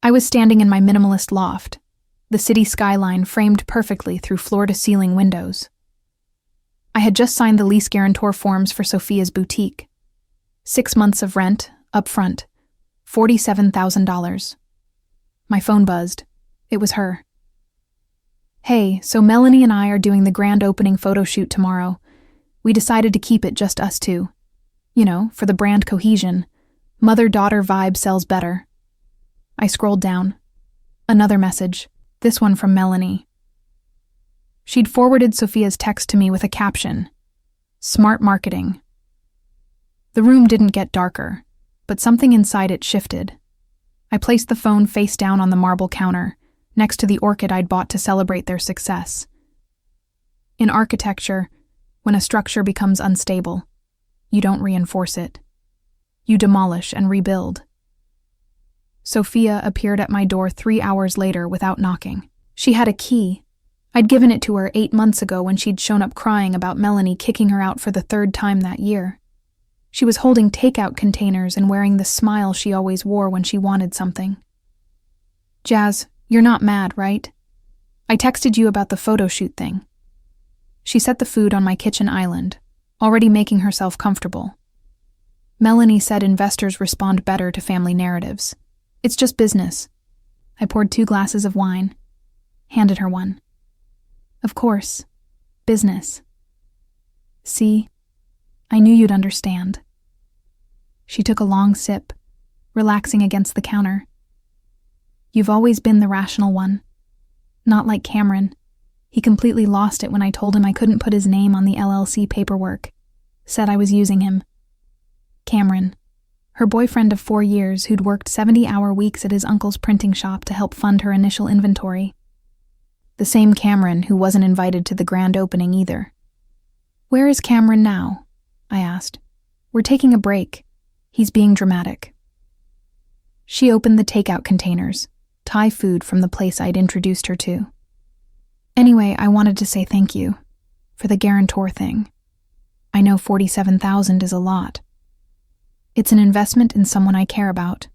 I was standing in my minimalist loft, the city skyline framed perfectly through floor-to-ceiling windows. I had just signed the lease guarantor forms for Sophia's boutique. 6 months of rent, up front, $47,000. My phone buzzed. It was her. Hey, so Melanie and I are doing the grand opening photo shoot tomorrow. We decided to keep it just us two. You know, for the brand cohesion. Mother-daughter vibe sells better. I scrolled down. Another message, this one from Melanie. She'd forwarded Sophia's text to me with a caption, "Smart marketing." The room didn't get darker, but something inside it shifted. I placed the phone face down on the marble counter, next to the orchid I'd bought to celebrate their success. In architecture, when a structure becomes unstable, you don't reinforce it. You demolish and rebuild. Sophia appeared at my door 3 hours later without knocking. She had a key. I'd given it to her 8 months ago when she'd shown up crying about Melanie kicking her out for the 3rd time that year. She was holding takeout containers and wearing the smile she always wore when she wanted something. "Jazz, you're not mad, right? I texted you about the photo shoot thing." She set the food on my kitchen island, already making herself comfortable. Melanie said investors respond better to family narratives. It's just business. I poured 2 glasses of wine, handed her one. Of course, business. See, I knew you'd understand. She took a long sip, relaxing against the counter. You've always been the rational one. Not like Cameron. He completely lost it when I told him I couldn't put his name on the LLC paperwork. Said I was using him. Cameron, her boyfriend of 4 years who'd worked 70-hour weeks at his uncle's printing shop to help fund her initial inventory. The same Cameron who wasn't invited to the grand opening either. "Where is Cameron now?" I asked. "We're taking a break. He's being dramatic." She opened the takeout containers, Thai food from the place I'd introduced her to. "Anyway, I wanted to say thank you for the guarantor thing. I know $47,000 is a lot. It's an investment in someone I care about."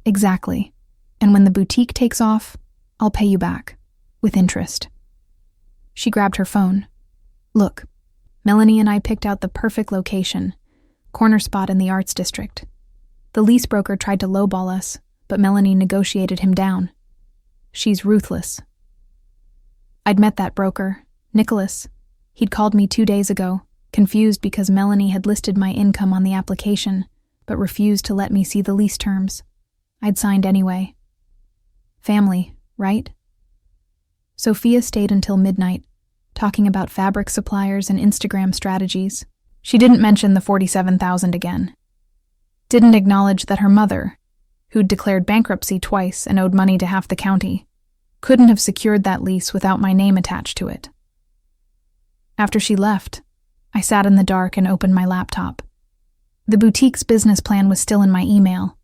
"Exactly. And when the boutique takes off, I'll pay you back, with interest." She grabbed her phone. "Look, Melanie and I picked out the perfect location, corner spot in the Arts District. The lease broker tried to lowball us, but Melanie negotiated him down. She's ruthless." I'd met that broker, Nicholas. He'd called me 2 days ago, confused because Melanie had listed my income on the application, but refused to let me see the lease terms. I'd signed anyway. Family, right? Sophia stayed until midnight, talking about fabric suppliers and Instagram strategies. She didn't mention the $47,000 again. Didn't acknowledge that her mother, who'd declared bankruptcy twice and owed money to half the county, couldn't have secured that lease without my name attached to it. After she left, I sat in the dark and opened my laptop. The boutique's business plan was still in my email.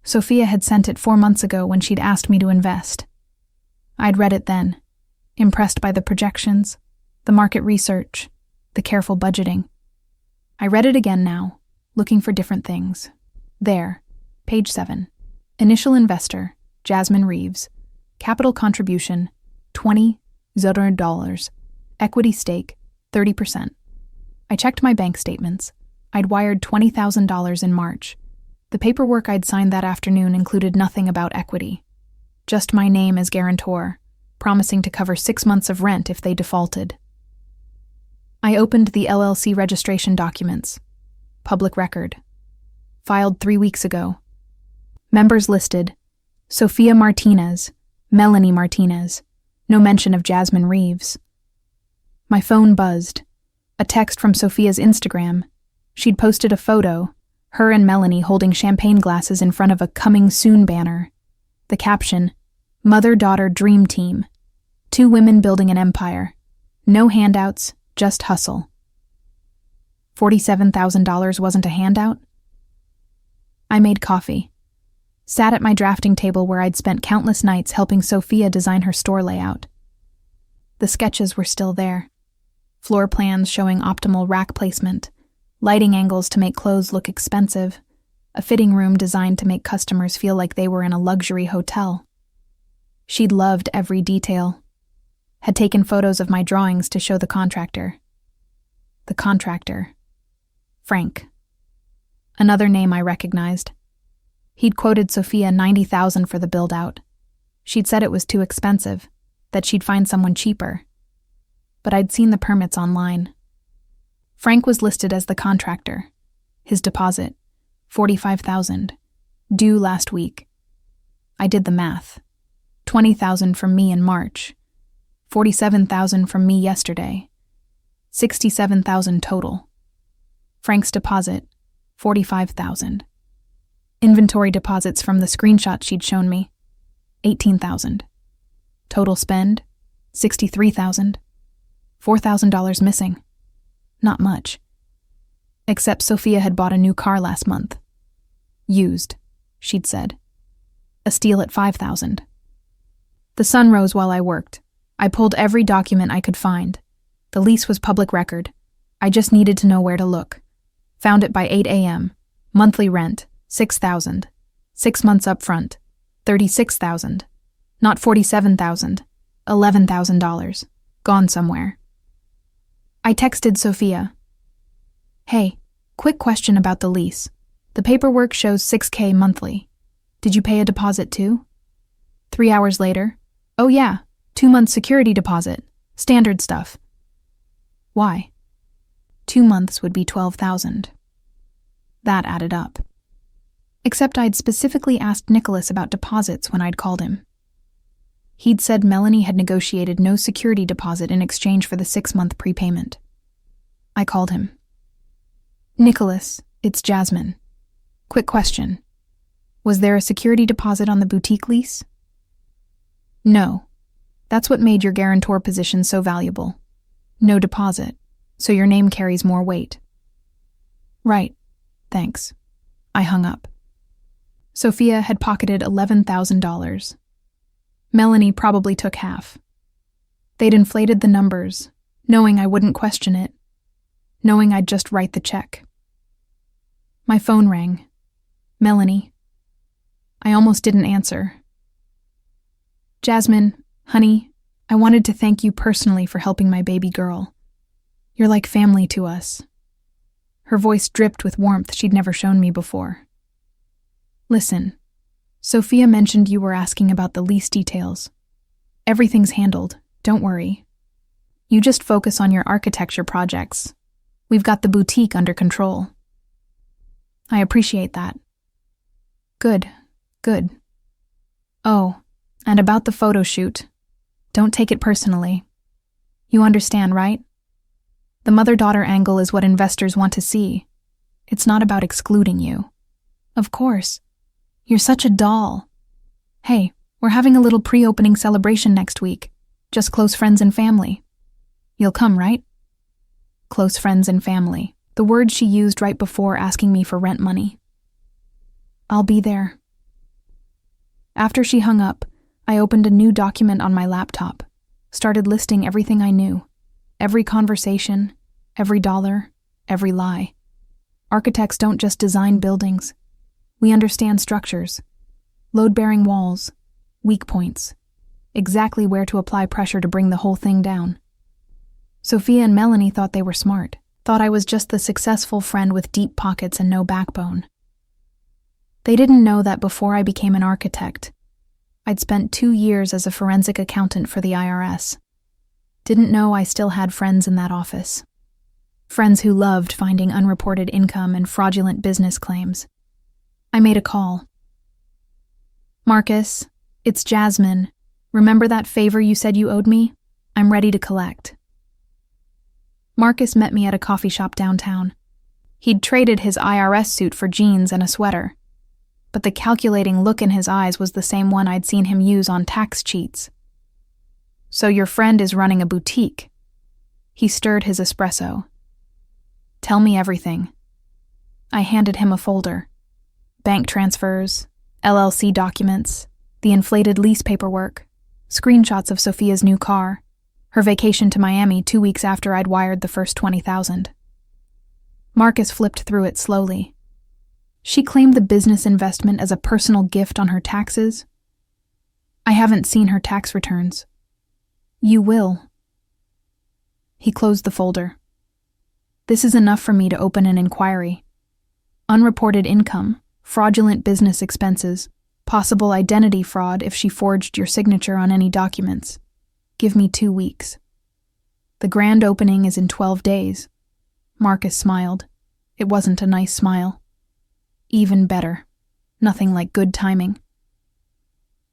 Sophia had sent it 4 months ago when she'd asked me to invest. I'd read it then, impressed by the projections, the market research, the careful budgeting. I read it again now, looking for different things. There, page 7. Initial investor, Jasmine Reeves. Capital contribution, $20,000. Equity stake, 30%. I checked my bank statements. I'd wired $20,000 in March. The paperwork I'd signed that afternoon included nothing about equity. Just my name as guarantor, promising to cover 6 months of rent if they defaulted. I opened the LLC registration documents. Public record. Filed 3 weeks ago. Members listed: Sophia Martinez, Melanie Martinez. No mention of Jasmine Reeves. My phone buzzed. A text from Sophia's Instagram. She'd posted a photo, her and Melanie holding champagne glasses in front of a "Coming Soon" banner. The caption, "Mother-daughter dream team. 2 women building an empire. No handouts, just hustle." $47,000 wasn't a handout? I made coffee. Sat at my drafting table where I'd spent countless nights helping Sophia design her store layout. The sketches were still there. Floor plans showing optimal rack placement, lighting angles to make clothes look expensive, a fitting room designed to make customers feel like they were in a luxury hotel. She'd loved every detail, had taken photos of my drawings to show the contractor. The contractor. Frank. Another name I recognized. He'd quoted Sophia $90,000 for the build-out. She'd said it was too expensive, that she'd find someone cheaper. But I'd seen the permits online. Frank was listed as the contractor. His deposit, $45,000, due last week. I did the math. $20,000 from me in March, $47,000 from me yesterday, $67,000 total. Frank's deposit, $45,000. Inventory deposits from the screenshot she'd shown me, $18,000. Total spend, $63,000. $4,000 missing. Not much. Except Sophia had bought a new car last month. Used, she'd said. A steal at $5,000. The sun rose while I worked. I pulled every document I could find. The lease was public record. I just needed to know where to look. Found it by 8 a.m. Monthly rent, $6,000. 6 months up front, $36,000. Not $47,000. $11,000. Gone somewhere. I texted Sophia. Hey, quick question about the lease. The paperwork shows $6,000 monthly. Did you pay a deposit too? 3 hours later. Oh yeah, 2 months security deposit. Standard stuff. Why? 2 months would be $12,000. That added up. Except I'd specifically asked Nicholas about deposits when I'd called him. He'd said Melanie had negotiated no security deposit in exchange for the 6-month prepayment. I called him. Nicholas, it's Jasmine. Quick question. Was there a security deposit on the boutique lease? No. That's what made your guarantor position so valuable. No deposit, so your name carries more weight. Right. Thanks. I hung up. Sophia had pocketed $11,000. Melanie probably took half. They'd inflated the numbers, knowing I wouldn't question it, knowing I'd just write the check. My phone rang. Melanie. I almost didn't answer. Jasmine, honey, I wanted to thank you personally for helping my baby girl. You're like family to us. Her voice dripped with warmth she'd never shown me before. Listen, Sophia mentioned you were asking about the lease details. Everything's handled, don't worry. You just focus on your architecture projects. We've got the boutique under control. I appreciate that. Good. Oh, and about the photo shoot. Don't take it personally. You understand, right? The mother-daughter angle is what investors want to see. It's not about excluding you. Of course. You're such a doll. Hey, we're having a little pre-opening celebration next week. Just close friends and family. You'll come, right? Close friends and family. The word she used right before asking me for rent money. I'll be there. After she hung up, I opened a new document on my laptop, started listing everything I knew. Every conversation, every dollar, every lie. Architects don't just design buildings. We understand structures, load-bearing walls, weak points, exactly where to apply pressure to bring the whole thing down. Sophia and Melanie thought they were smart, thought I was just the successful friend with deep pockets and no backbone. They didn't know that before I became an architect, I'd spent 2 years as a forensic accountant for the IRS. Didn't know I still had friends in that office. Friends who loved finding unreported income and fraudulent business claims. I made a call. Marcus, it's Jasmine. Remember that favor you said you owed me? I'm ready to collect. Marcus met me at a coffee shop downtown. He'd traded his IRS suit for jeans and a sweater, but the calculating look in his eyes was the same one I'd seen him use on tax cheats. So your friend is running a boutique. He stirred his espresso. Tell me everything. I handed him a folder. Bank transfers, LLC documents, the inflated lease paperwork, screenshots of Sophia's new car, her vacation to Miami 2 weeks after I'd wired the first $20,000. Marcus flipped through it slowly. She claimed the business investment as a personal gift on her taxes. I haven't seen her tax returns. You will. He closed the folder. This is enough for me to open an inquiry. Unreported income, fraudulent business expenses, possible identity fraud if she forged your signature on any documents. Give me 2 weeks. The grand opening is in 12 days. Marcus smiled. It wasn't a nice smile. Even better. Nothing like good timing.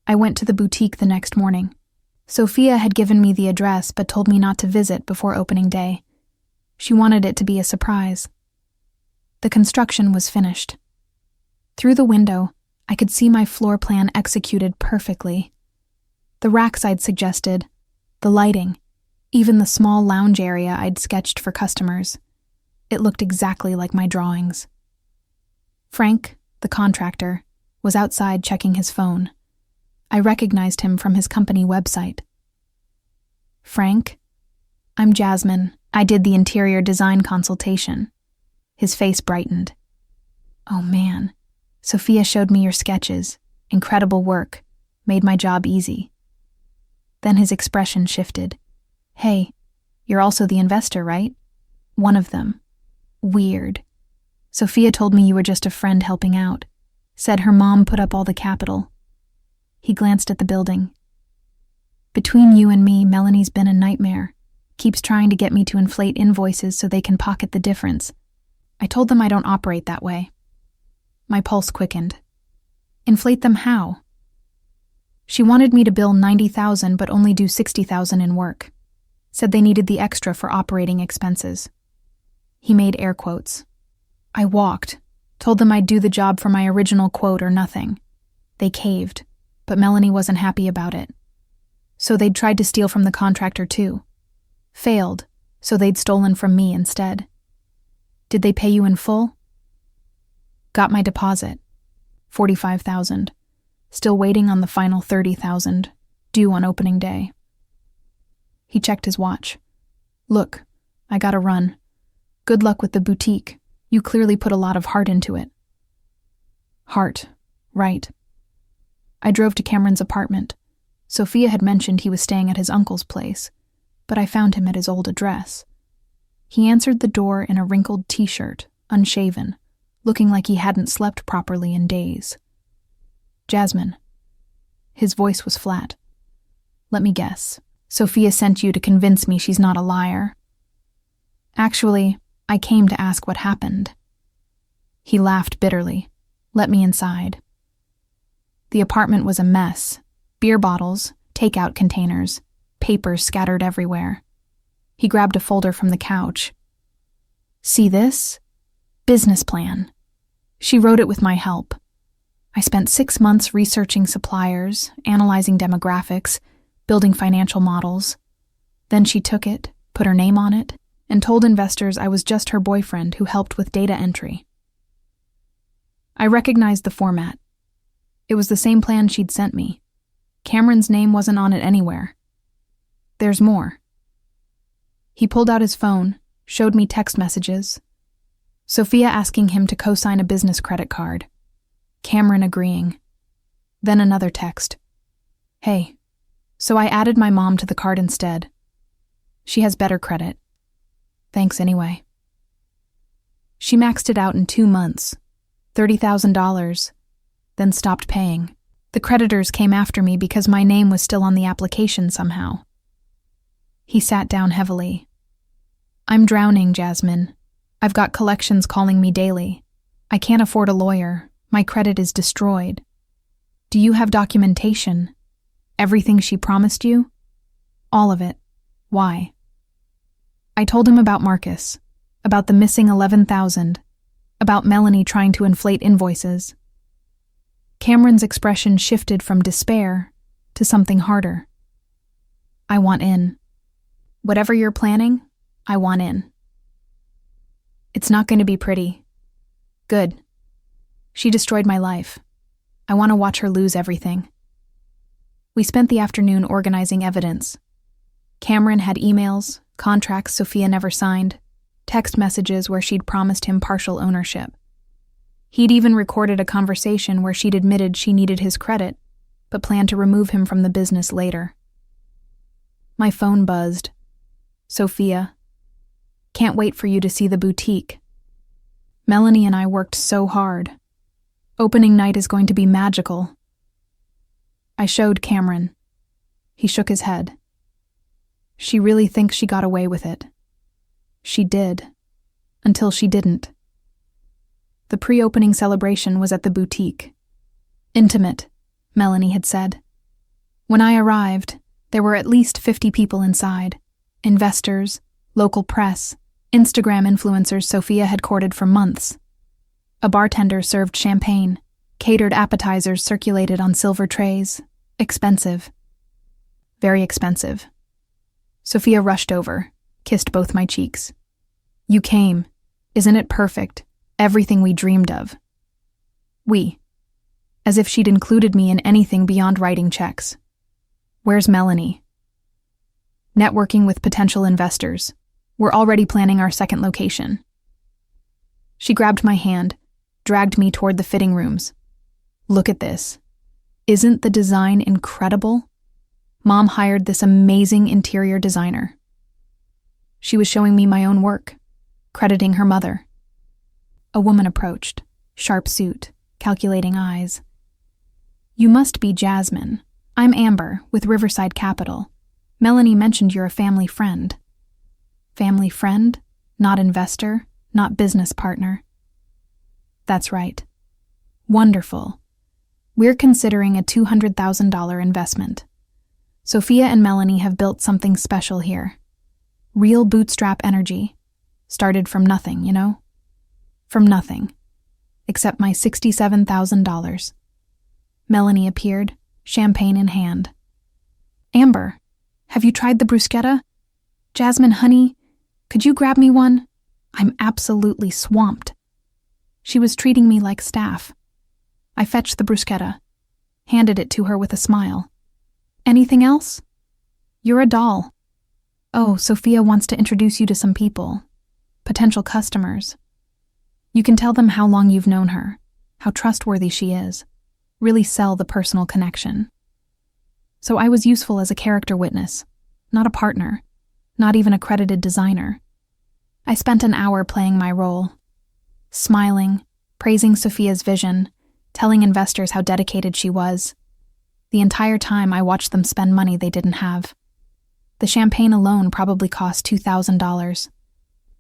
I went to the boutique the next morning. Sophia had given me the address but told me not to visit before opening day. She wanted it to be a surprise. The construction was finished. Through the window, I could see my floor plan executed perfectly. The racks I'd suggested, the lighting, even the small lounge area I'd sketched for customers. It looked exactly like my drawings. Frank, the contractor, was outside checking his phone. I recognized him from his company website. Frank? I'm Jasmine. I did the interior design consultation. His face brightened. Oh man, Sophia showed me your sketches. Incredible work. Made my job easy. Then his expression shifted. Hey, you're also the investor, right? One of them. Weird. Sophia told me you were just a friend helping out. Said her mom put up all the capital. He glanced at the building. Between you and me, Melanie's been a nightmare. Keeps trying to get me to inflate invoices so they can pocket the difference. I told them I don't operate that way. My pulse quickened. Inflate them how? She wanted me to bill $90,000 but only do $60,000 in work. Said they needed the extra for operating expenses. He made air quotes. I walked. Told them I'd do the job for my original quote or nothing. They caved, but Melanie wasn't happy about it. So they'd tried to steal from the contractor too. Failed, so they'd stolen from me instead. Did they pay you in full? Got my deposit. $45,000. Still waiting on the final $30,000, due on opening day. He checked his watch. Look, I gotta run. Good luck with the boutique. You clearly put a lot of heart into it. Heart, right. I drove to Cameron's apartment. Sophia had mentioned he was staying at his uncle's place, but I found him at his old address. He answered the door in a wrinkled t-shirt, unshaven, looking like he hadn't slept properly in days. Jasmine. His voice was flat. Let me guess. Sophia sent you to convince me she's not a liar. Actually, I came to ask what happened. He laughed bitterly. Let me inside. The apartment was a mess. Beer bottles, takeout containers, papers scattered everywhere. He grabbed a folder from the couch. See this? Business plan. She wrote it with my help. I spent 6 months researching suppliers, analyzing demographics, building financial models. Then she took it, put her name on it, and told investors I was just her boyfriend who helped with data entry. I recognized the format. It was the same plan she'd sent me. Cameron's name wasn't on it anywhere. There's more. He pulled out his phone, showed me text messages. Sophia asking him to co-sign a business credit card. Cameron agreeing. Then another text. Hey, so I added my mom to the card instead. She has better credit. Thanks anyway. She maxed it out in 2 months, $30,000, then stopped paying. The creditors came after me because my name was still on the application somehow. He sat down heavily. I'm drowning, Jasmine. I've got collections calling me daily. I can't afford a lawyer. My credit is destroyed. Do you have documentation? Everything she promised you? All of it. Why? I told him about Marcus, about the missing $11,000, about Melanie trying to inflate invoices. Cameron's expression shifted from despair to something harder. I want in. Whatever you're planning, I want in. It's not going to be pretty. Good. She destroyed my life. I want to watch her lose everything. We spent the afternoon organizing evidence. Cameron had emails, contracts Sophia never signed, text messages where she'd promised him partial ownership. He'd even recorded a conversation where she'd admitted she needed his credit, but planned to remove him from the business later. My phone buzzed. Sophia, can't wait for you to see the boutique. Melanie and I worked so hard. Opening night is going to be magical. I showed Cameron. He shook his head. She really thinks she got away with it. She did. Until she didn't. The pre-opening celebration was at the boutique. Intimate, Melanie had said. When I arrived, there were at least 50 people inside. Investors, local press, Instagram influencers Sophia had courted for months. A bartender served champagne. Catered appetizers circulated on silver trays. Expensive. Very expensive. Sophia rushed over, kissed both my cheeks. You came. Isn't it perfect? Everything we dreamed of. We. As if she'd included me in anything beyond writing checks. Where's Melanie? Networking with potential investors. We're already planning our second location. She grabbed my hand, dragged me toward the fitting rooms. Look at this. Isn't the design incredible? Mom hired this amazing interior designer. She was showing me my own work, crediting her mother. A woman approached, sharp suit, calculating eyes. You must be Jasmine. I'm Amber, with Riverside Capital. Melanie mentioned you're a family friend. Family friend? Not investor, not business partner. That's right. Wonderful. We're considering a $200,000 investment. Sophia and Melanie have built something special here. Real bootstrap energy. Started from nothing, you know? From nothing. Except my $67,000. Melanie appeared, champagne in hand. Amber, have you tried the bruschetta? Jasmine, honey, could you grab me one? I'm absolutely swamped. She was treating me like staff. I fetched the bruschetta, handed it to her with a smile. Anything else? You're a doll. Oh, Sophia wants to introduce you to some people. Potential customers. You can tell them how long you've known her, how trustworthy she is. Really sell the personal connection. So I was useful as a character witness, not a partner, not even a credited designer. I spent an hour playing my role, smiling, praising Sophia's vision, telling investors how dedicated she was. The entire time I watched them spend money they didn't have. The champagne alone probably cost $2,000.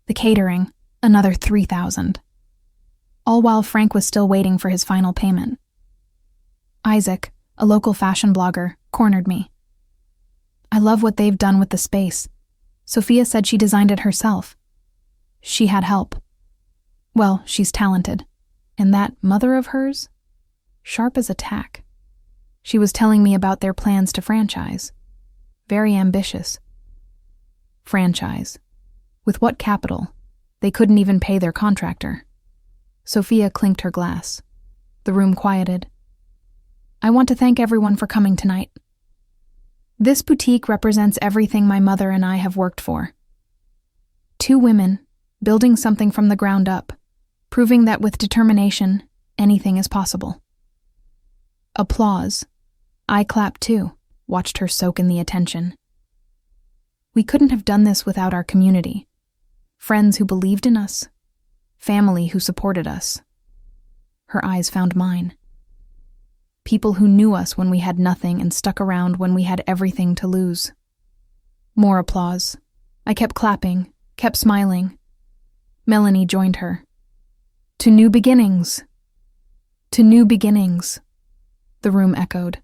The catering, another $3,000. All while Frank was still waiting for his final payment. Isaac, a local fashion blogger, cornered me. I love what they've done with the space. Sophia said she designed it herself. She had help. Well, she's talented. And that mother of hers? Sharp as a tack. She was telling me about their plans to franchise. Very ambitious. Franchise. With what capital? They couldn't even pay their contractor. Sophia clinked her glass. The room quieted. I want to thank everyone for coming tonight. This boutique represents everything my mother and I have worked for. 2 women, building something from the ground up, proving that with determination, anything is possible. Applause. I clapped too, watched her soak in the attention. We couldn't have done this without our community. Friends who believed in us. Family who supported us. Her eyes found mine. People who knew us when we had nothing and stuck around when we had everything to lose. More applause. I kept clapping, kept smiling. Melanie joined her. To new beginnings. To new beginnings. The room echoed.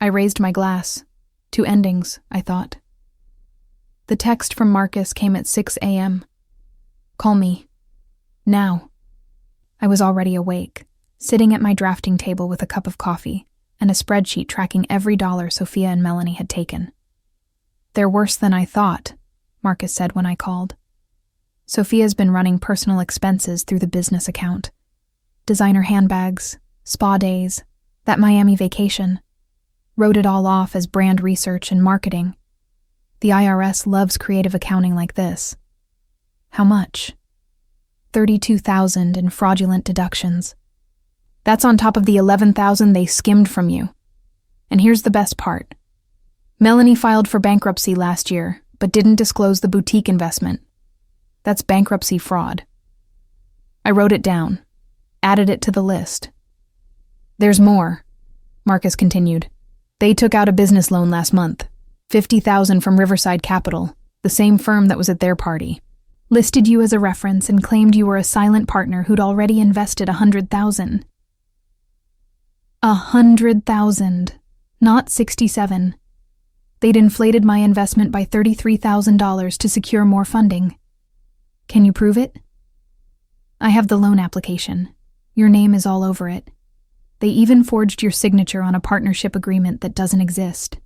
I raised my glass. To endings, I thought. The text from Marcus came at 6 a.m. Call me. Now. I was already awake, sitting at my drafting table with a cup of coffee and a spreadsheet tracking every dollar Sophia and Melanie had taken. They're worse than I thought, Marcus said when I called. Sophia's been running personal expenses through the business account. Designer handbags, spa days, that Miami vacation. Wrote it all off as brand research and marketing. The IRS loves creative accounting like this. How much? $32,000 in fraudulent deductions, That's on top of the $11,000 they skimmed from you. And here's the best part. Melanie filed for bankruptcy last year, but didn't disclose the boutique investment. That's bankruptcy fraud. I wrote it down, added it to the list. There's more, Marcus continued. They took out a business loan last month, $50,000 from Riverside Capital, the same firm that was at their party. Listed you as a reference and claimed you were a silent partner who'd already invested $100,000. $100,000, not $67,000. They'd inflated my investment by $33,000 to secure more funding. Can you prove it? I have the loan application. Your name is all over it. They even forged your signature on a partnership agreement that doesn't exist.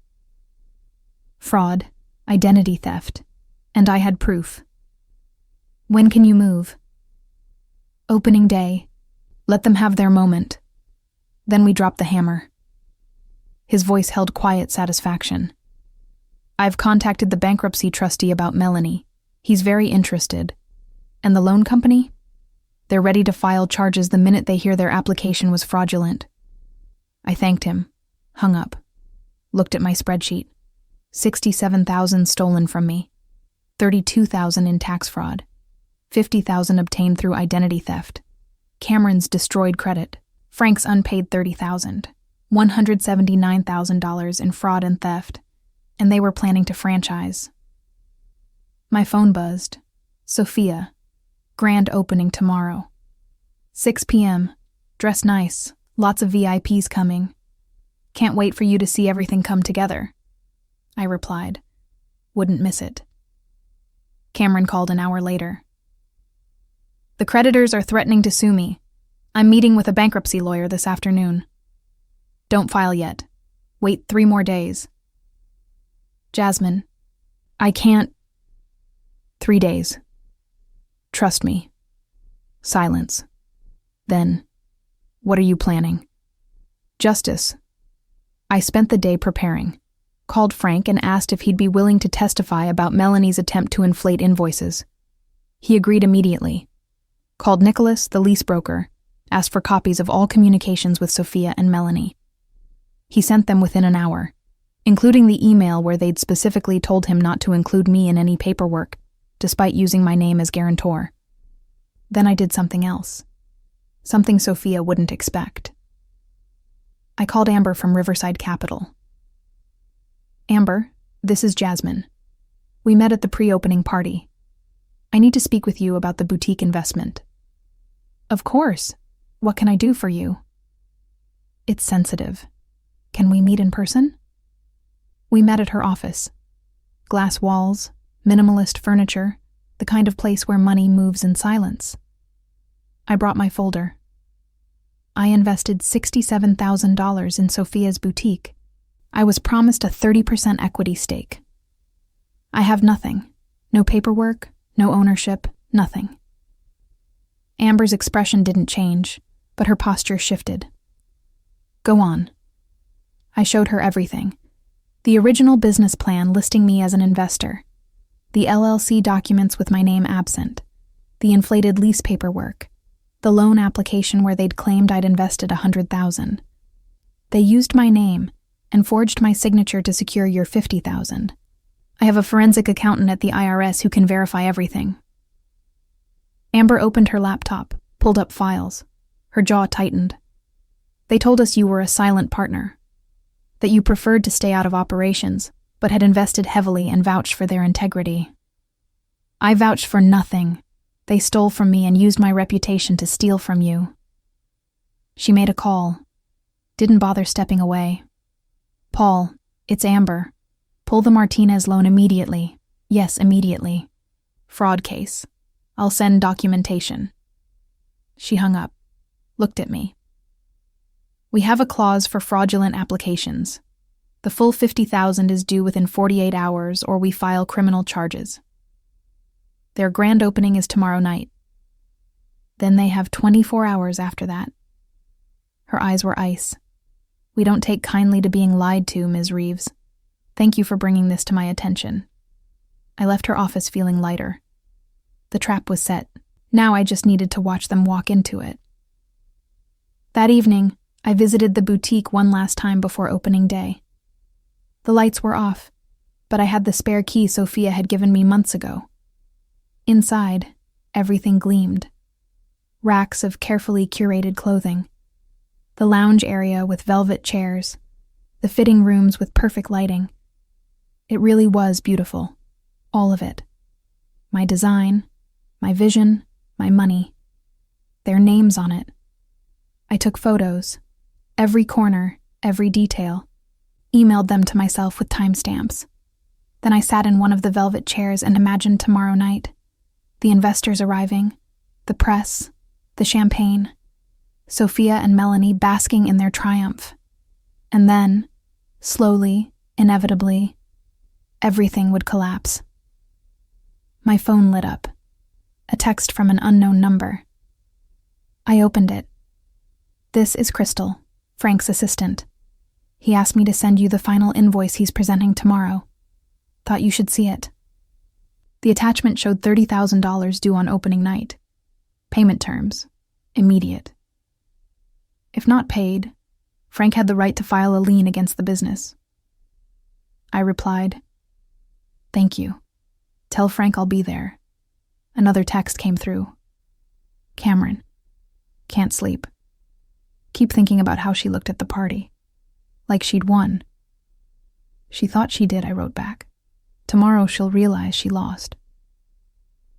Fraud, identity theft, and I had proof. When can you move? Opening day. Let them have their moment. Then we drop the hammer. His voice held quiet satisfaction. I've contacted the bankruptcy trustee about Melanie. He's very interested. And the loan company? They're ready to file charges the minute they hear their application was fraudulent. I thanked him, hung up, looked at my spreadsheet. $67,000 stolen from me, $32,000 in tax fraud, $50,000 obtained through identity theft, Cameron's destroyed credit, Frank's unpaid $30,000, $179,000 in fraud and theft, and they were planning to franchise. My phone buzzed. Sophia. Grand opening tomorrow. 6 p.m. Dress nice. Lots of VIPs coming. Can't wait for you to see everything come together. I replied. Wouldn't miss it. Cameron called an hour later. The creditors are threatening to sue me. I'm meeting with a bankruptcy lawyer this afternoon. Don't file yet. Wait 3 more days. Jasmine, I can't. 3 days. Trust me. Silence. Then, what are you planning? Justice. I spent the day preparing. Called Frank and asked if he'd be willing to testify about Melanie's attempt to inflate invoices. He agreed immediately. Called Nicholas, the lease broker, asked for copies of all communications with Sophia and Melanie. He sent them within an hour, including the email where they'd specifically told him not to include me in any paperwork, despite using my name as guarantor. Then I did something else. Something Sophia wouldn't expect. I called Amber from Riverside Capital. Amber, this is Jasmine. We met at the pre-opening party. I need to speak with you about the boutique investment. Of course. What can I do for you? It's sensitive. Can we meet in person? We met at her office. Glass walls, minimalist furniture, the kind of place where money moves in silence. I brought my folder. I invested $67,000 in Sophia's boutique. I was promised a 30% equity stake. I have nothing. No paperwork, no ownership, nothing. Amber's expression didn't change, but her posture shifted. Go on. I showed her everything. The original business plan listing me as an investor. The LLC documents with my name absent. The inflated lease paperwork. The loan application where they'd claimed I'd invested $100,000. They used my name and forged my signature to secure your $50,000. I have a forensic accountant at the IRS who can verify everything. Amber opened her laptop, pulled up files. Her jaw tightened. They told us you were a silent partner, that you preferred to stay out of operations, but had invested heavily and vouched for their integrity. I vouched for nothing. They stole from me and used my reputation to steal from you. She made a call. Didn't bother stepping away. Paul, it's Amber. Pull the Martinez loan immediately. Yes, immediately. Fraud case. I'll send documentation. She hung up, looked at me. We have a clause for fraudulent applications. The full $50,000 is due within 48 hours or we file criminal charges. Their grand opening is tomorrow night. Then they have 24 hours after that. Her eyes were ice. We don't take kindly to being lied to, Ms. Reeves. Thank you for bringing this to my attention. I left her office feeling lighter. The trap was set. Now I just needed to watch them walk into it. That evening, I visited the boutique one last time before opening day. The lights were off, but I had the spare key Sophia had given me months ago. Inside, everything gleamed. Racks of carefully curated clothing, the lounge area with velvet chairs, the fitting rooms with perfect lighting. It really was beautiful, all of it. My design, my vision, my money. Their names on it. I took photos, every corner, every detail, emailed them to myself with timestamps. Then I sat in one of the velvet chairs and imagined tomorrow night, the investors arriving, the press, the champagne, Sophia and Melanie basking in their triumph. And then, slowly, inevitably, everything would collapse. My phone lit up. A text from an unknown number. I opened it. "This is Crystal, Frank's assistant. He asked me to send you the final invoice he's presenting tomorrow. Thought you should see it." The attachment showed $30,000 due on opening night. Payment terms: immediate. If not paid, Frank had the right to file a lien against the business. I replied, "Thank you. Tell Frank I'll be there." Another text came through. "Cameron. Can't sleep. Keep thinking about how she looked at the party. Like she'd won." "She thought she did," I wrote back. "Tomorrow she'll realize she lost."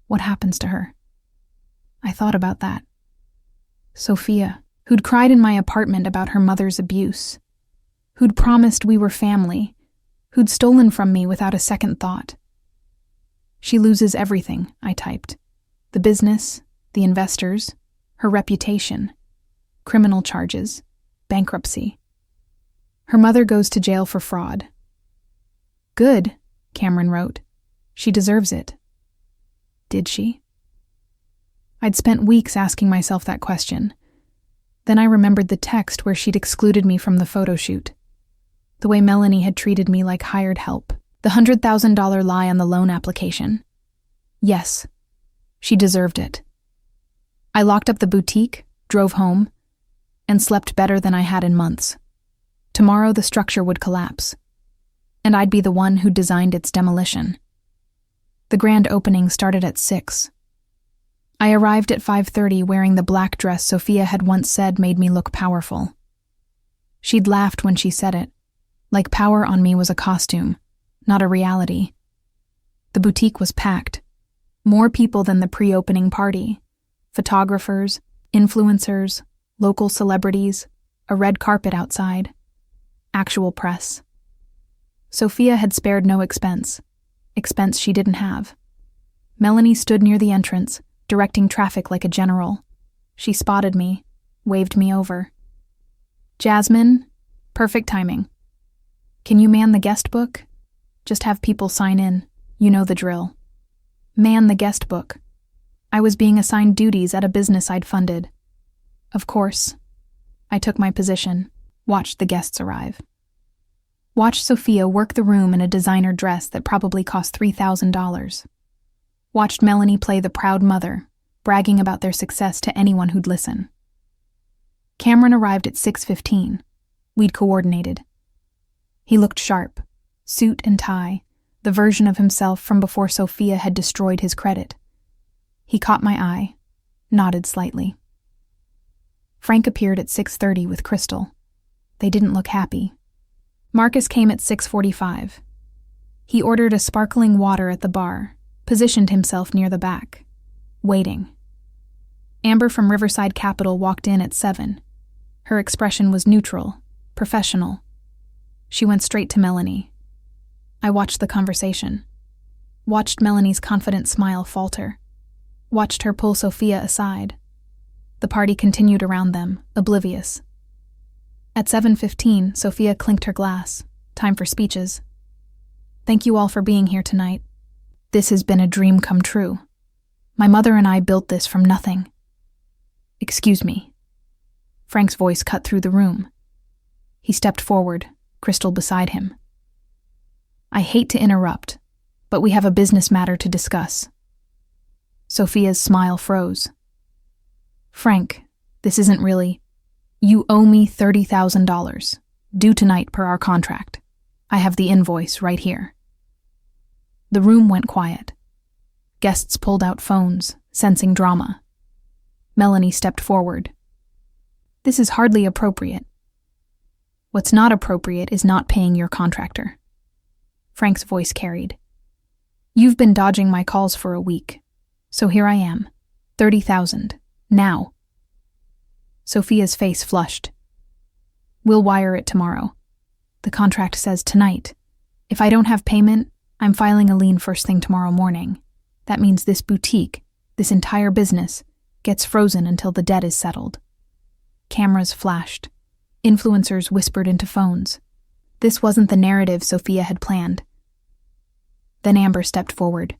What happens to her? I thought about that. Sophia, who'd cried in my apartment about her mother's abuse, who'd promised we were family, who'd stolen from me without a second thought. "She loses everything," I typed. "The business, the investors, her reputation, criminal charges, bankruptcy. Her mother goes to jail for fraud." "Good," Cameron wrote. "She deserves it." Did she? I'd spent weeks asking myself that question. Then I remembered the text where she'd excluded me from the photo shoot. The way Melanie had treated me like hired help. The $100,000 lie on the loan application. Yes, she deserved it. I locked up the boutique, drove home, and slept better than I had in months. Tomorrow the structure would collapse, and I'd be the one who designed its demolition. The grand opening started at 6. I arrived at 5:30 wearing the black dress Sophia had once said made me look powerful. She'd laughed when she said it, like power on me was a costume, not a reality. The boutique was packed. More people than the pre-opening party. Photographers, influencers, local celebrities, a red carpet outside. Actual press. Sophia had spared no expense she didn't have. Melanie stood near the entrance, directing traffic like a general. She spotted me, waved me over. "Jasmine, perfect timing. Can you man the guest book? Just have people sign in. You know the drill." Man the guest book. I was being assigned duties at a business I'd funded. Of course. I took my position, watched the guests arrive. Watched Sophia work the room in a designer dress that probably cost $3,000. Watched Melanie play the proud mother, bragging about their success to anyone who'd listen. Cameron arrived at 6:15. We'd coordinated. He looked sharp, suit and tie, the version of himself from before Sophia had destroyed his credit. He caught my eye, nodded slightly. Frank appeared at 6:30 with Crystal. They didn't look happy. Marcus came at 6:45. He ordered a sparkling water at the bar, positioned himself near the back, waiting. Amber from Riverside Capital walked in at 7. Her expression was neutral, professional. She went straight to Melanie. I watched the conversation. Watched Melanie's confident smile falter. Watched her pull Sophia aside. The party continued around them, oblivious. At 7:15, Sophia clinked her glass. Time for speeches. "Thank you all for being here tonight. This has been a dream come true. My mother and I built this from nothing." "Excuse me." Frank's voice cut through the room. He stepped forward, Crystal beside him. "I hate to interrupt, but we have a business matter to discuss." Sophia's smile froze. "Frank, this isn't really..." You owe me $30,000, due tonight per our contract. I have the invoice right here. The room went quiet. Guests pulled out phones, sensing drama. Melanie stepped forward. This is hardly appropriate. What's not appropriate is not paying your contractor. Frank's voice carried. You've been dodging my calls for a week, so here I am. 30,000. Now. Sophia's face flushed. We'll wire it tomorrow. The contract says tonight. If I don't have payment, I'm filing a lien first thing tomorrow morning. That means this boutique, this entire business, gets frozen until the debt is settled. Cameras flashed. Influencers whispered into phones. This wasn't the narrative Sophia had planned. Then Amber stepped forward.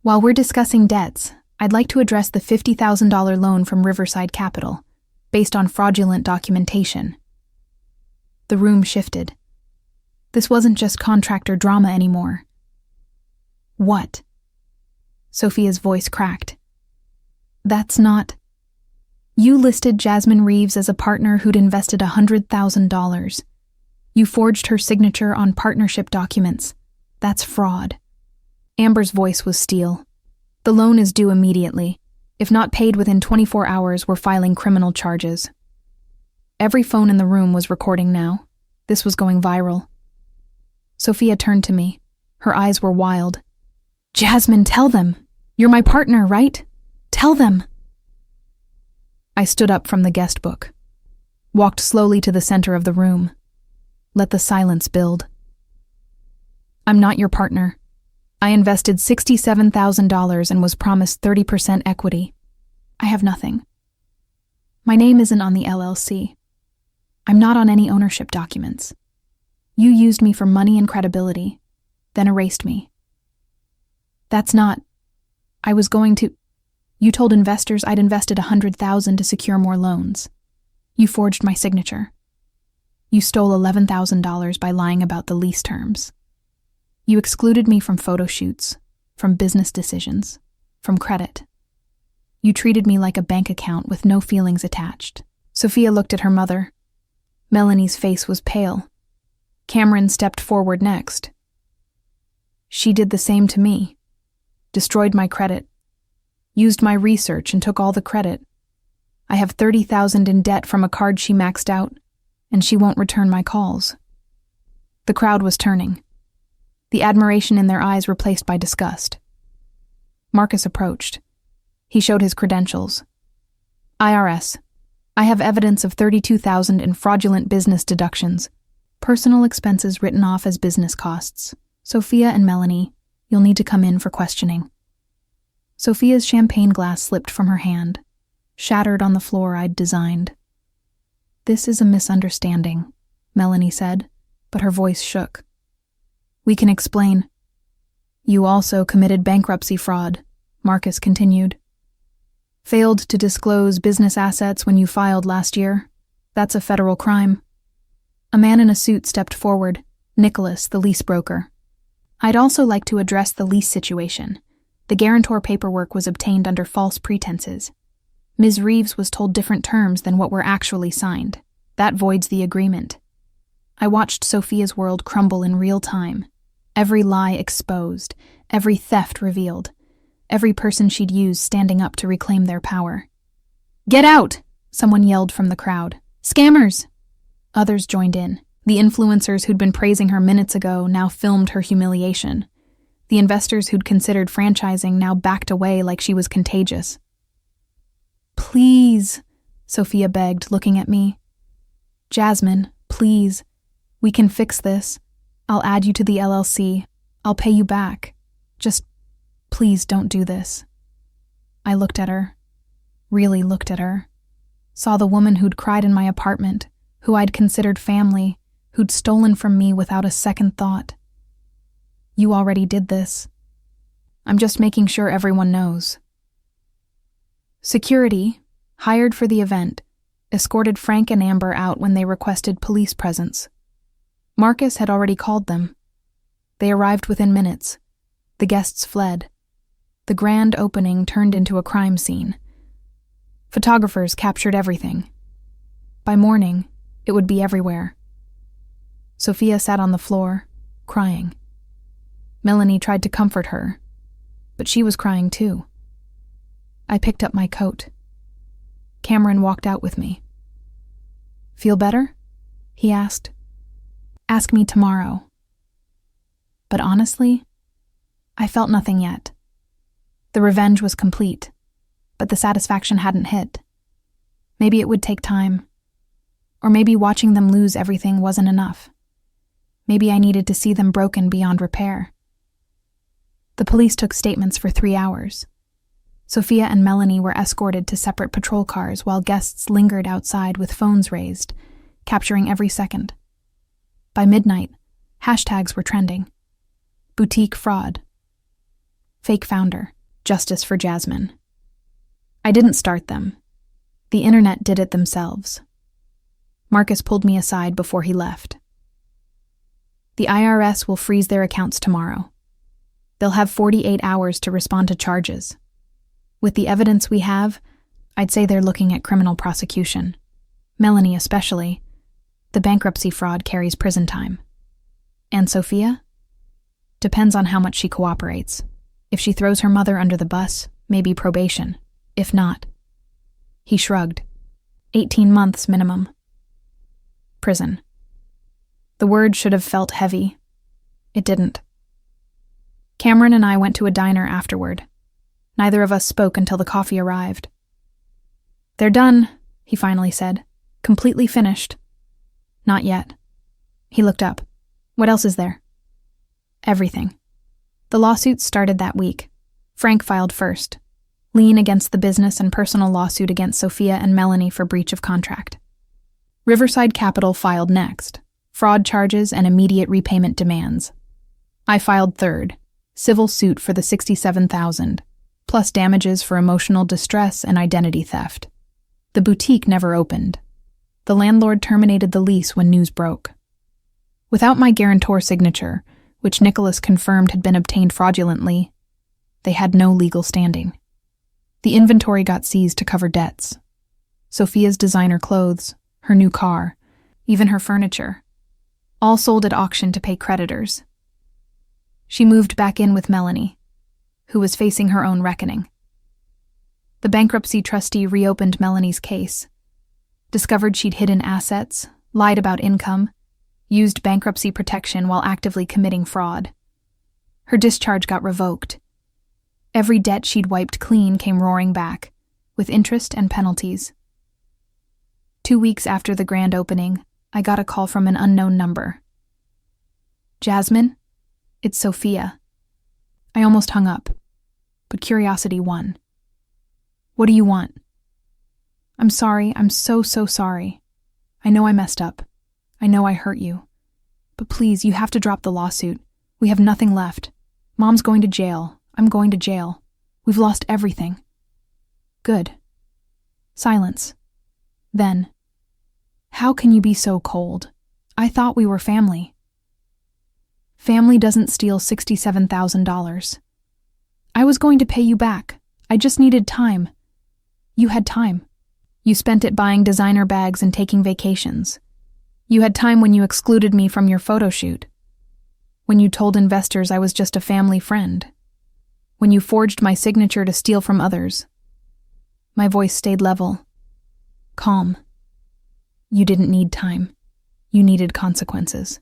While we're discussing debts, I'd like to address the $50,000 loan from Riverside Capital, based on fraudulent documentation. The room shifted. This wasn't just contractor drama anymore. What? Sophia's voice cracked. That's not... You listed Jasmine Reeves as a partner who'd invested $100,000. You forged her signature on partnership documents. That's fraud. Amber's voice was steel. The loan is due immediately. If not paid within 24 hours, we're filing criminal charges. Every phone in the room was recording now. This was going viral. Sophia turned to me. Her eyes were wild. Jasmine, tell them. You're my partner, right? Tell them. I stood up from the guest book, walked slowly to the center of the room, let the silence build. I'm not your partner. I invested $67,000 and was promised 30% equity. I have nothing. My name isn't on the LLC. I'm not on any ownership documents. You used me for money and credibility, then erased me. That's not... I was going to... You told investors I'd invested $100,000 to secure more loans. You forged my signature. You stole $11,000 by lying about the lease terms. You excluded me from photo shoots, from business decisions, from credit. You treated me like a bank account with no feelings attached. Sophia looked at her mother. Melanie's face was pale. Cameron stepped forward next. She did the same to me. Destroyed my credit. Used my research and took all the credit. I have $30,000 in debt from a card she maxed out, and she won't return my calls. The crowd was turning. The admiration in their eyes replaced by disgust. Marcus approached. He showed his credentials. IRS. I have evidence of $32,000 in fraudulent business deductions. Personal expenses written off as business costs. Sophia and Melanie, you'll need to come in for questioning. Sophia's champagne glass slipped from her hand, shattered on the floor I'd designed. This is a misunderstanding, Melanie said, but her voice shook. We can explain. You also committed bankruptcy fraud, Marcus continued. Failed to disclose business assets when you filed last year. That's a federal crime. A man in a suit stepped forward, Nicholas, the lease broker. I'd also like to address the lease situation. The guarantor paperwork was obtained under false pretenses. Ms. Reeves was told different terms than what were actually signed. That voids the agreement. I watched Sophia's world crumble in real time. Every lie exposed, every theft revealed, every person she'd used standing up to reclaim their power. Get out! Someone yelled from the crowd. Scammers! Others joined in. The influencers who'd been praising her minutes ago now filmed her humiliation. The investors who'd considered franchising now backed away like she was contagious. Please, Sophia begged, looking at me. Jasmine, please. We can fix this. I'll add you to the LLC. I'll pay you back. Just, please don't do this. I looked at her. Really looked at her. Saw the woman who'd cried in my apartment, who I'd considered family, who'd stolen from me without a second thought. You already did this. I'm just making sure everyone knows. Security, hired for the event, escorted Frank and Amber out when they requested police presence. Marcus had already called them. They arrived within minutes. The guests fled. The grand opening turned into a crime scene. Photographers captured everything. By morning, it would be everywhere. Sophia sat on the floor, crying. Melanie tried to comfort her, but she was crying too. I picked up my coat. Cameron walked out with me. "Feel better?" he asked. "Ask me tomorrow." But honestly, I felt nothing yet. The revenge was complete, but the satisfaction hadn't hit. Maybe it would take time. Or maybe watching them lose everything wasn't enough. Maybe I needed to see them broken beyond repair. The police took statements for 3 hours. Sophia and Melanie were escorted to separate patrol cars while guests lingered outside with phones raised, capturing every second. By midnight, hashtags were trending. Boutique fraud. Fake founder. Justice for Jasmine. I didn't start them. The internet did it themselves. Marcus pulled me aside before he left. The IRS will freeze their accounts tomorrow. They'll have 48 hours to respond to charges. With the evidence we have, I'd say they're looking at criminal prosecution. Melanie especially. The bankruptcy fraud carries prison time. And Sophia? Depends on how much she cooperates. If she throws her mother under the bus, maybe probation. If not. He shrugged. 18 months minimum. Prison. The word should have felt heavy. It didn't. Cameron and I went to a diner afterward. Neither of us spoke until the coffee arrived. "They're done," he finally said. "Completely finished." "Not yet." He looked up. "What else is there?" "Everything." The lawsuits started that week. Frank filed first. Lien against the business and personal lawsuit against Sophia and Melanie for breach of contract. Riverside Capital filed next. Fraud charges and immediate repayment demands. I filed third. Civil suit for the $67,000, plus damages for emotional distress and identity theft. The boutique never opened. The landlord terminated the lease when news broke. Without my guarantor signature, which Nicholas confirmed had been obtained fraudulently, they had no legal standing. The inventory got seized to cover debts. Sophia's designer clothes, her new car, even her furniture, all sold at auction to pay creditors. She moved back in with Melanie, who was facing her own reckoning. The bankruptcy trustee reopened Melanie's case, discovered she'd hidden assets, lied about income, used bankruptcy protection while actively committing fraud. Her discharge got revoked. Every debt she'd wiped clean came roaring back, with interest and penalties. 2 weeks after the grand opening, I got a call from an unknown number. "Jasmine? It's Sophia." I almost hung up, but curiosity won. "What do you want?" "I'm sorry, I'm so sorry. I know I messed up. I know I hurt you. But please, you have to drop the lawsuit. We have nothing left. Mom's going to jail. I'm going to jail. We've lost everything." "Good." Silence. Then, "How can you be so cold? I thought we were family." "Family doesn't steal $67,000. I was going to pay you back. I just needed time. You had time. You spent it buying designer bags and taking vacations. You had time when you excluded me from your photo shoot. When you told investors I was just a family friend. When you forged my signature to steal from others." My voice stayed level. Calm. "You didn't need time. You needed consequences.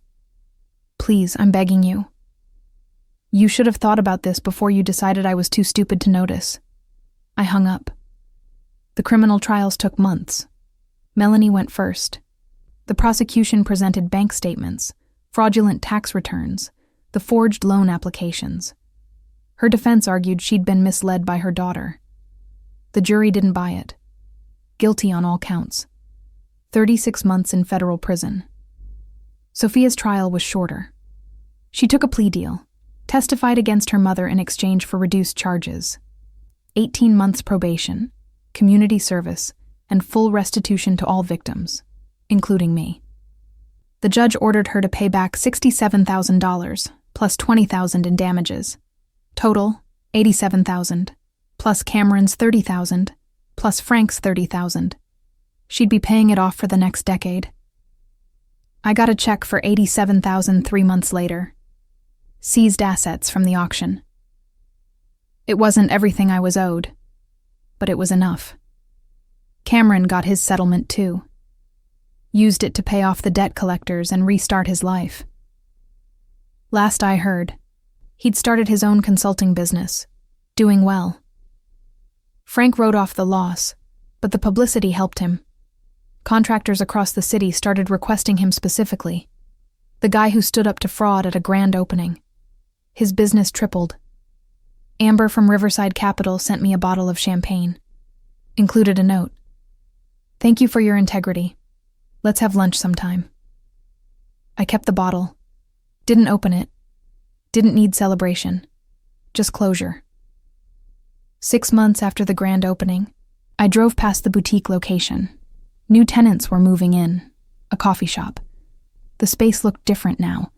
Please, I'm begging you. You should have thought about this before you decided I was too stupid to notice." I hung up. The criminal trials took months. Melanie went first. The prosecution presented bank statements, fraudulent tax returns, the forged loan applications. Her defense argued she'd been misled by her daughter. The jury didn't buy it. Guilty on all counts. 36 months in federal prison. Sophia's trial was shorter. She took a plea deal, testified against her mother in exchange for reduced charges. 18 months probation, community service, and full restitution to all victims, including me. The judge ordered her to pay back $67,000, plus $20,000 in damages. Total, $87,000, plus Cameron's $30,000, plus Frank's $30,000. She'd be paying it off for the next decade. I got a check for $87,000 3 months later. Seized assets from the auction. It wasn't everything I was owed, but it was enough. Cameron got his settlement too. Used it to pay off the debt collectors and restart his life. Last I heard, he'd started his own consulting business, doing well. Frank wrote off the loss, but the publicity helped him. Contractors across the city started requesting him specifically. The guy who stood up to fraud at a grand opening. His business tripled. Amber from Riverside Capital sent me a bottle of champagne. Included a note. "Thank you for your integrity. Let's have lunch sometime." I kept the bottle. Didn't open it. Didn't need celebration. Just closure. 6 months after the grand opening, I drove past the boutique location. New tenants were moving in. A coffee shop. The space looked different now.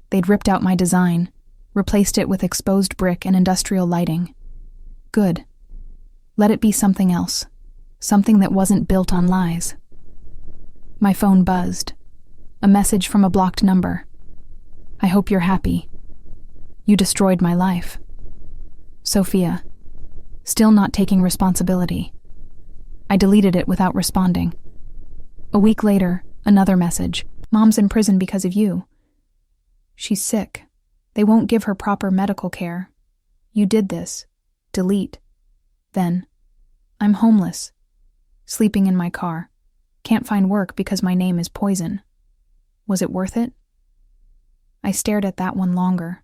They'd ripped out my design, replaced it with exposed brick and industrial lighting. Good. Let it be something else. Something that wasn't built on lies. My phone buzzed. A message from a blocked number. "I hope you're happy. You destroyed my life. Sophia." Still not taking responsibility. I deleted it without responding. A week later, another message. "Mom's in prison because of you. She's sick. They won't give her proper medical care. You did this. Delete." Then, "I'm homeless. Sleeping in my car. Can't find work because my name is Poison. Was it worth it?" I stared at that one longer.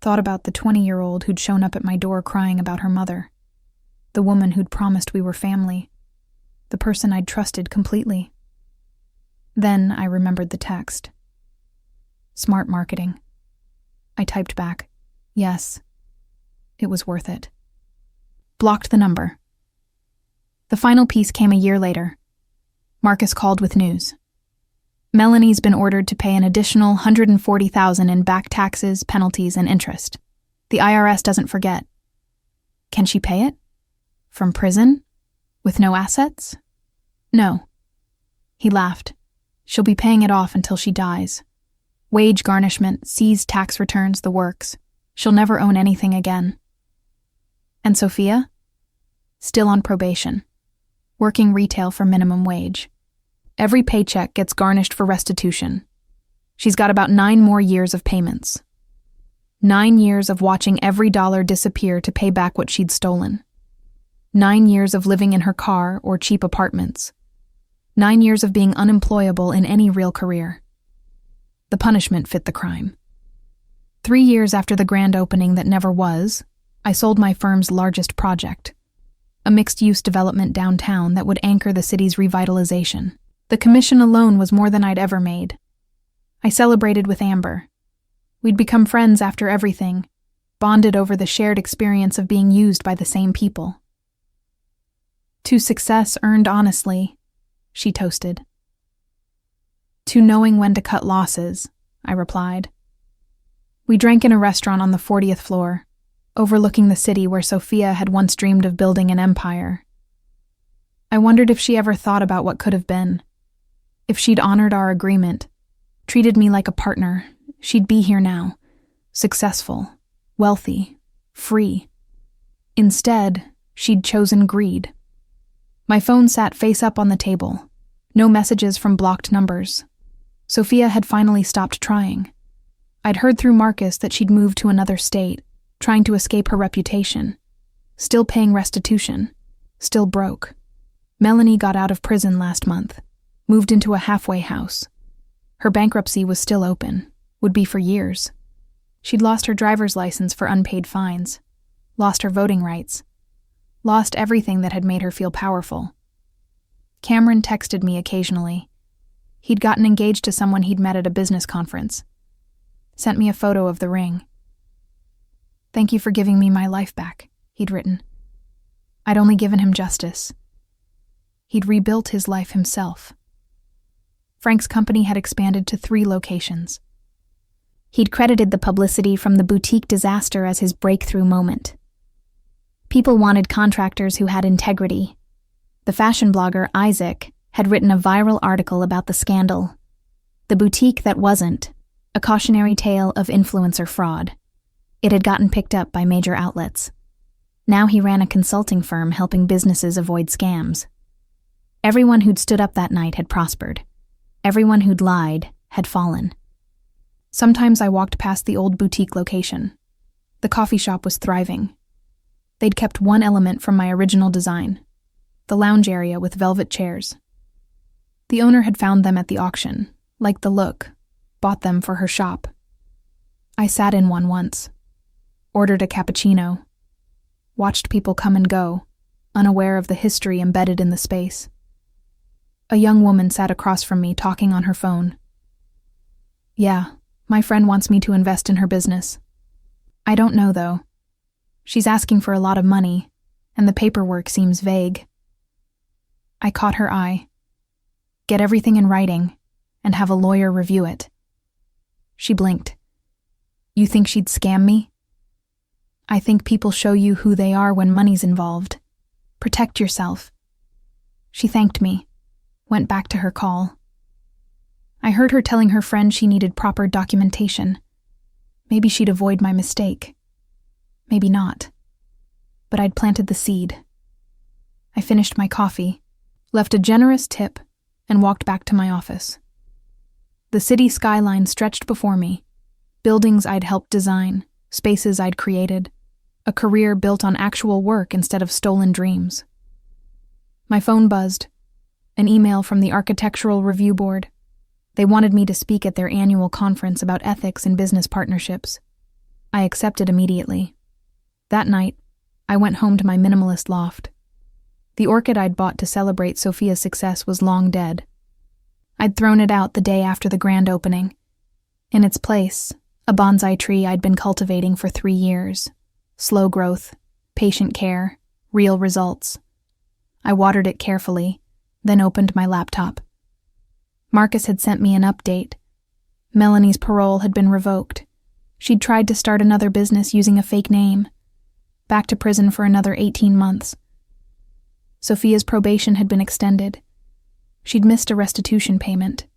Thought about the 20-year-old who'd shown up at my door crying about her mother. The woman who'd promised we were family. The person I'd trusted completely. Then I remembered the text. Smart marketing. I typed back, "Yes." It was worth it. Blocked the number. The final piece came a year later. Marcus called with news. Melanie's been ordered to pay an additional $140,000 in back taxes, penalties, and interest. The IRS doesn't forget. Can she pay it? From prison? With no assets? No. He laughed. She'll be paying it off until she dies. Wage garnishment, seized tax returns, the works. She'll never own anything again. And Sophia? Still on probation. Working retail for minimum wage. Every paycheck gets garnished for restitution. She's got about 9 more years of payments. 9 years of watching every dollar disappear to pay back what she'd stolen. 9 years of living in her car or cheap apartments. 9 years of being unemployable in any real career. The punishment fit the crime. 3 years after the grand opening that never was, I sold my firm's largest project. A mixed-use development downtown that would anchor the city's revitalization. The commission alone was more than I'd ever made. I celebrated with Amber. We'd become friends after everything, bonded over the shared experience of being used by the same people. "To success earned honestly," she toasted. "To knowing when to cut losses," I replied. We drank in a restaurant on the 40th floor, overlooking the city where Sophia had once dreamed of building an empire. I wondered if she ever thought about what could have been. If she'd honored our agreement, treated me like a partner, she'd be here now, successful, wealthy, free. Instead, she'd chosen greed. My phone sat face up on the table. No messages from blocked numbers. Sophia had finally stopped trying. I'd heard through Marcus that she'd moved to another state, trying to escape her reputation. Still paying restitution. Still broke. Melanie got out of prison last month. Moved into a halfway house. Her bankruptcy was still open. Would be for years. She'd lost her driver's license for unpaid fines. Lost her voting rights. Lost everything that had made her feel powerful. Cameron texted me occasionally. He'd gotten engaged to someone he'd met at a business conference. Sent me a photo of the ring. "Thank you for giving me my life back," he'd written. I'd only given him justice. He'd rebuilt his life himself. Frank's company had expanded to 3 locations. He'd credited the publicity from the boutique disaster as his breakthrough moment. People wanted contractors who had integrity. The fashion blogger Isaac had written a viral article about the scandal. The boutique that wasn't, a cautionary tale of influencer fraud. It had gotten picked up by major outlets. Now he ran a consulting firm helping businesses avoid scams. Everyone who'd stood up that night had prospered. Everyone who'd lied had fallen. Sometimes I walked past the old boutique location. The coffee shop was thriving. They'd kept one element from my original design, the lounge area with velvet chairs. The owner had found them at the auction, liked the look, bought them for her shop. I sat in one once, ordered a cappuccino, watched people come and go, unaware of the history embedded in the space. A young woman sat across from me talking on her phone. Yeah, my friend wants me to invest in her business. I don't know, though. She's asking for a lot of money, and the paperwork seems vague. I caught her eye. Get everything in writing, and have a lawyer review it. She blinked. You think she'd scam me? I think people show you who they are when money's involved. Protect yourself. She thanked me, went back to her call. I heard her telling her friend she needed proper documentation. Maybe she'd avoid my mistake. Maybe not. But I'd planted the seed. I finished my coffee, left a generous tip, and walked back to my office. The city skyline stretched before me. Buildings I'd helped design, spaces I'd created, a career built on actual work instead of stolen dreams. My phone buzzed. An email from the Architectural Review Board. They wanted me to speak at their annual conference about ethics in business partnerships. I accepted immediately. That night, I went home to my minimalist loft. The orchid I'd bought to celebrate Sophia's success was long dead. I'd thrown it out the day after the grand opening. In its place, a bonsai tree I'd been cultivating for 3 years. Slow growth, patient care, real results. I watered it carefully, then opened my laptop. Marcus had sent me an update. Melanie's parole had been revoked. She'd tried to start another business using a fake name. Back to prison for another 18 months. Sophia's probation had been extended. She'd missed a restitution payment.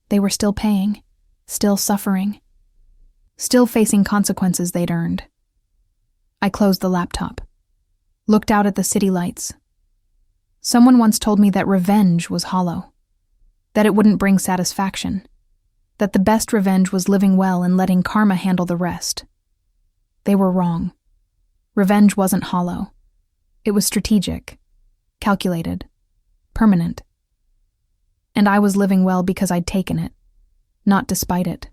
They were still paying, still suffering, still facing consequences they'd earned. I closed the laptop, looked out at the city lights. Someone once told me that revenge was hollow, that it wouldn't bring satisfaction, that the best revenge was living well and letting karma handle the rest. They were wrong. Revenge wasn't hollow. It was strategic, calculated, permanent. And I was living well because I'd taken it, not despite it.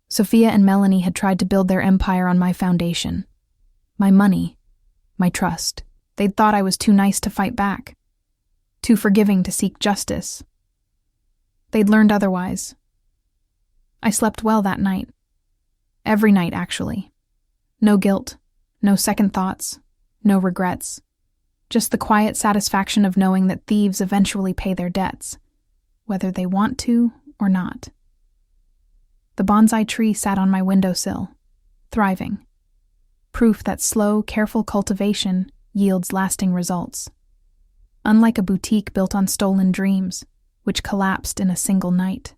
Sophia and Melanie had tried to build their empire on my foundation, my money, my trust. They'd thought I was too nice to fight back, too forgiving to seek justice. They'd learned otherwise. I slept well that night. Every night, actually. No guilt, no second thoughts, no regrets. Just the quiet satisfaction of knowing that thieves eventually pay their debts, whether they want to or not. The bonsai tree sat on my windowsill, thriving. Proof that slow, careful cultivation yields lasting results. Unlike a boutique built on stolen dreams, which collapsed in a single night.